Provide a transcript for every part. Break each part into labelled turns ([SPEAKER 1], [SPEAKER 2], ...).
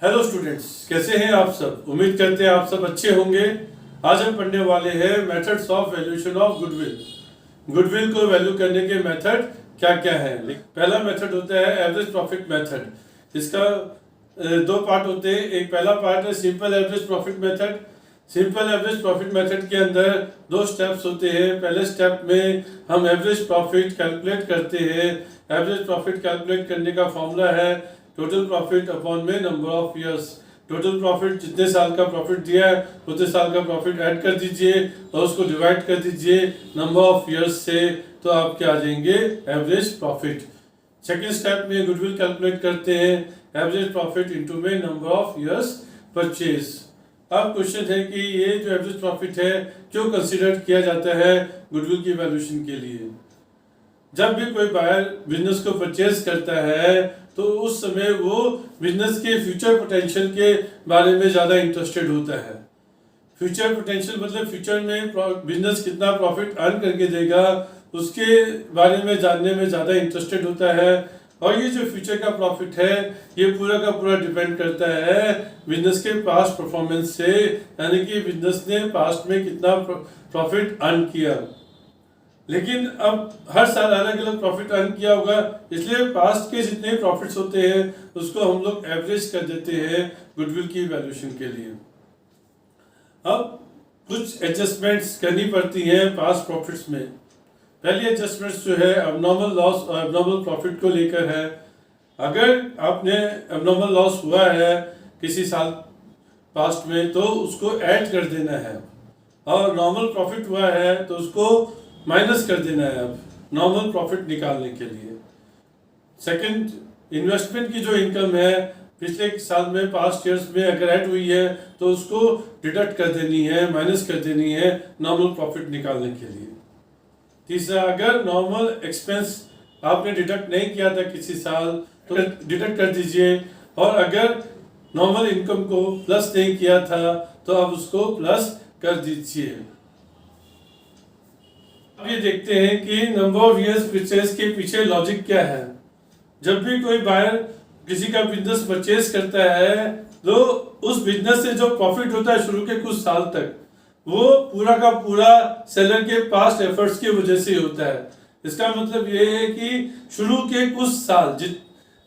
[SPEAKER 1] Hello students, कैसे हैं आप सब। उम्मीद करते हैं आप सब अच्छे होंगे। आज हम पढ़ने वाले हैं methods of valuation of goodwill. Goodwill को वैल्यू करने के मेथड क्या क्या है। पहला मेथड होता है एवरेज प्रॉफिट मेथड। इसका दो पार्ट होते हैं। एक पहला पार्ट है simple average profit method. Simple average profit method के अंदर दो स्टेप्स होते हैं। पहले स्टेप में हम एवरेज प्रॉफिट कैलकुलेट करते हैं। एवरेज प्रॉफिट कैलकुलेट करने का फॉर्मूला है टोटल प्रॉफिट अपॉन में number of years. Total profit जितने साल का प्रॉफिट दिया है उतने साल का प्रॉफिट ऐड कर दीजिए और उसको डिवाइड कर दीजिए नंबर ऑफ ईयर्स से, तो आपके आ जाएंगे एवरेज प्रॉफिट। सेकेंड स्टेप में गुडविल कैलकुलेट करते हैं एवरेज प्रॉफिट इनटू में नंबर ऑफ ईयर्स परचेज। अब क्वेश्चन है कि ये जो एवरेज प्रॉफिट है क्यों कंसीडर किया जाता है गुडविल की वैल्यूएशन के लिए। जब भी कोई बायर बिजनेस को परचेज करता है तो उस समय वो बिजनेस के फ्यूचर पोटेंशियल के बारे में ज़्यादा इंटरेस्टेड होता है। फ्यूचर पोटेंशियल मतलब फ्यूचर में बिजनेस कितना प्रॉफिट अर्न करके देगा उसके बारे में जानने में ज़्यादा इंटरेस्टेड होता है। और ये जो फ्यूचर का प्रॉफिट है ये पूरा का पूरा डिपेंड करता है बिजनेस के पास्ट परफॉर्मेंस से, यानी कि बिजनेस ने पास्ट में कितना प्रॉफिट अर्न किया। लेकिन अब हर साल अलग अलग प्रॉफिट अर्न किया होगा, इसलिए पास्ट के जितने प्रॉफिट्स होते हैं उसको हम लोग एवरेज कर देते हैं गुडविल की वैल्यूएशन के लिए। अब कुछ एडजस्टमेंट्स करनी पड़ती हैं पास्ट प्रॉफिट्स में। पहली एडजस्टमेंट्स जो है एबनॉर्मल लॉस और एबनॉर्मल प्रॉफिट को लेकर है। अगर आपने एबनॉर्मल लॉस हुआ है किसी साल पास्ट में तो उसको ऐड कर देना है, और नॉर्मल प्रॉफिट हुआ है तो उसको माइनस कर देना है अब नॉर्मल प्रॉफिट निकालने के लिए। सेकंड, इन्वेस्टमेंट की जो इनकम है पिछले साल में पास्ट ईयर्स में अगर ऐड हुई है तो उसको डिडक्ट कर देनी है, माइनस कर देनी है नॉर्मल प्रॉफिट निकालने के लिए। तीसरा, अगर नॉर्मल एक्सपेंस आपने डिडक्ट नहीं किया था किसी साल तो डिडक्ट कर दीजिए, और अगर नॉर्मल इनकम को प्लस नहीं किया था तो आप उसको प्लस कर दीजिए। अब ये देखते हैं कि नंबर ऑफ ईयर्स परचेज के पीछे लॉजिक क्या है। जब भी कोई बायर किसी का बिजनेस परचेज करता है तो उस बिजनेस से जो प्रॉफिट होता है शुरू के कुछ साल तक वो पूरा का पूरा सेलर के पास्ट एफर्ट्स की वजह से होता है। इसका मतलब ये है कि शुरू के कुछ साल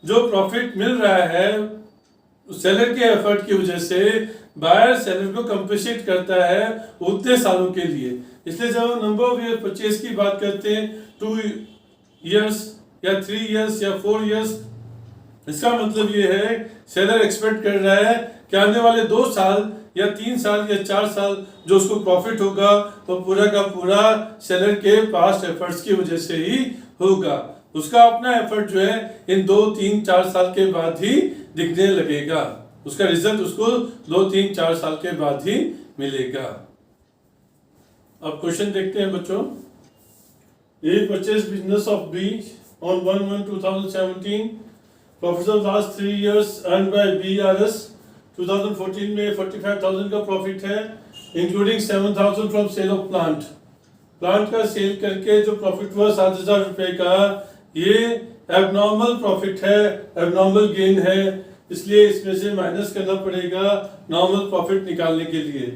[SPEAKER 1] जो प्रॉफिट मिल रहा है सेलर के एफर्ट की वजह से बायर सेलर को कंपेंसेट करता है उतने सालों के लिए। इसलिए जब हम नंबर ऑफ ईयर परचेज की बात करते हैं 2 इयर्स या 3 इयर्स या 4 इयर्स, इसका मतलब ये है सेलर एक्सपेक्ट कर रहा है कि आने वाले 2 साल या 3 साल या 4 साल जो उसको प्रॉफिट होगा वो पूरा का पूरा सेलर के पास्ट एफर्ट्स की वजह से ही होगा। उसका अपना एफर्ट जो है इन 2, 3, 4 साल के बाद ही दिखने लगेगा, उसका रिजल्ट उसको 2, 3, 4 साल के बाद ही मिलेगा। अब क्वेश्चन देखते हैं बच्चों। A purchase business of B on 1/1/2017। Profit of last 3 years earn by B R S. 2014 में 45,000 का प्रॉफिट है, including 7,000 from sale of plant. Plant का सेल करके जो प्रॉफिट हुआ 7,000 रुपए का, ये एबनॉर्मल प्रॉफिट है, एबनॉर्मल गेन है, इसलिए इसमें से माइनस करना पड़ेगा नॉर्मल प्रॉफिट निकालने के लिए।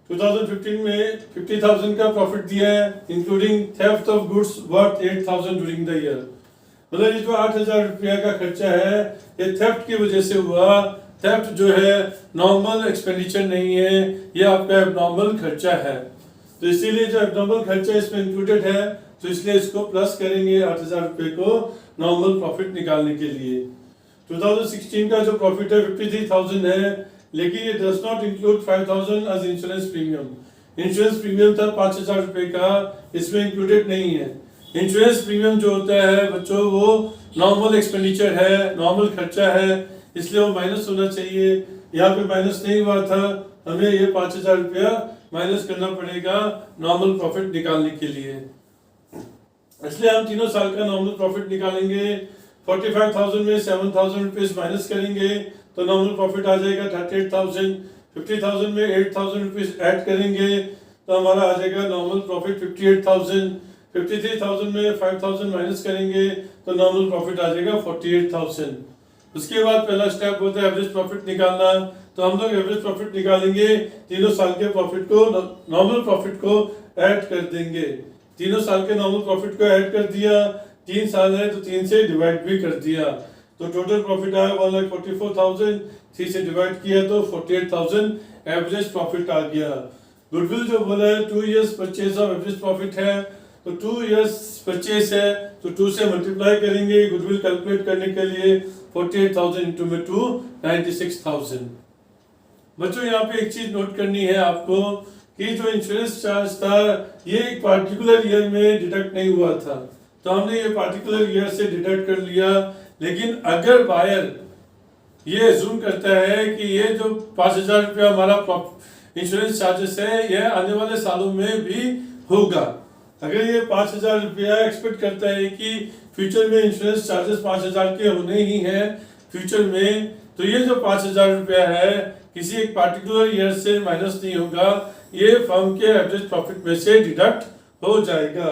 [SPEAKER 1] 2015 में 50,000 का प्रॉफिट दिया है, including theft of goods worth 8,000 during the year. मतलब ये जो 8,000 रुपया का खर्चा है ये थेफ्ट की वजह से हुआ। थेफ्ट जो है नॉर्मल एक्सपेंडिचर नहीं है, ये आपका एबनॉर्मल खर्चा है, तो इसीलिए जो एबनॉर्मल खर्चा इसमें इंक्लूडेड है तो इसलिए इसको प्लस करेंगे 8,000 रुपये को नॉर्मल प्रॉफिट निकालने के लिए। 2016 का जो प्रॉफिट है 53,000 है, लेकिन ये does not include 5,000 as insurance premium. Insurance premium था 5,000 रुपये का, इसमें इंक्लूडेड नहीं है। इंश्योरेंस प्रीमियम जो होता है बच्चों वो नॉर्मल एक्सपेंडिचर है, नॉर्मल खर्चा है, इसलिए वो माइनस होना चाहिए। यहाँ पे माइनस नहीं हुआ था, हमें ये 5,000 रुपया माइनस करना पड़ेगा नॉर्मल प्रॉफिट निकालने के लिए। इसलिए हम तीनों साल का नॉर्मल प्रॉफिट निकालेंगे। 45,000 में 7,000 रुपीज माइनस करेंगे तो नॉर्मल प्रॉफिट आ जाएगा 38,000। 50,000 में 8,000 रुपीज ऐड करेंगे तो हमारा आ जाएगा नॉर्मल प्रॉफिट 58,000। 53,000 में 5,000 माइनस करेंगे तो नॉर्मल प्रॉफिट आ जाएगा 48,000। उसके बाद पहला स्टेप होता है एवरेज प्रॉफिट निकालना। तो हम लोग एवरेज प्रॉफिट निकालेंगे, तीनों साल के प्रॉफिट को, नॉर्मल प्रॉफिट को ऐड कर देंगे। तीनों साल के नॉर्मल प्रॉफिट को ऐड कर दिया, 3 साल है तो 3 से डिवाइड भी कर दिया, तो टोटल प्रॉफिट आया 1,44,000। 3 से डिवाइड किया तो 48,000 एवरेज प्रॉफिट आ गया। गुडविल जो बोला है 2 years purchase of average profit है, तो 2 years परचेज है तो 2 से मल्टीप्लाई करेंगे गुडविल कैलकुलेट करने के लिए। 48,000 इंटू में 2 96,000। बच्चों यहाँ पे एक चीज नोट करनी है आपको कि जो इंश्योरेंस चार्ज था ये एक पार्टिकुलर ईयर में डिडक्ट नहीं हुआ था, तो हमने ये पार्टिकुलर ईयर से डिडक्ट कर लिया। लेकिन अगर बायर ये अज्यूम करता है कि ये जो 5,000 रुपया हमारा इंश्योरेंस चार्जेस है यह आने वाले सालों में भी होगा, अगर ये 5,000 रुपया एक्सपेक्ट करता है कि फ्यूचर में इंश्योरेंस चार्जेस 5,000 के होने ही हैं फ्यूचर में, तो ये जो 5,000 रुपया है किसी एक पार्टिकुलर ईयर से माइनस नहीं होगा, ये फर्म के एवरेज प्रॉफिट में से डिडक्ट हो जाएगा।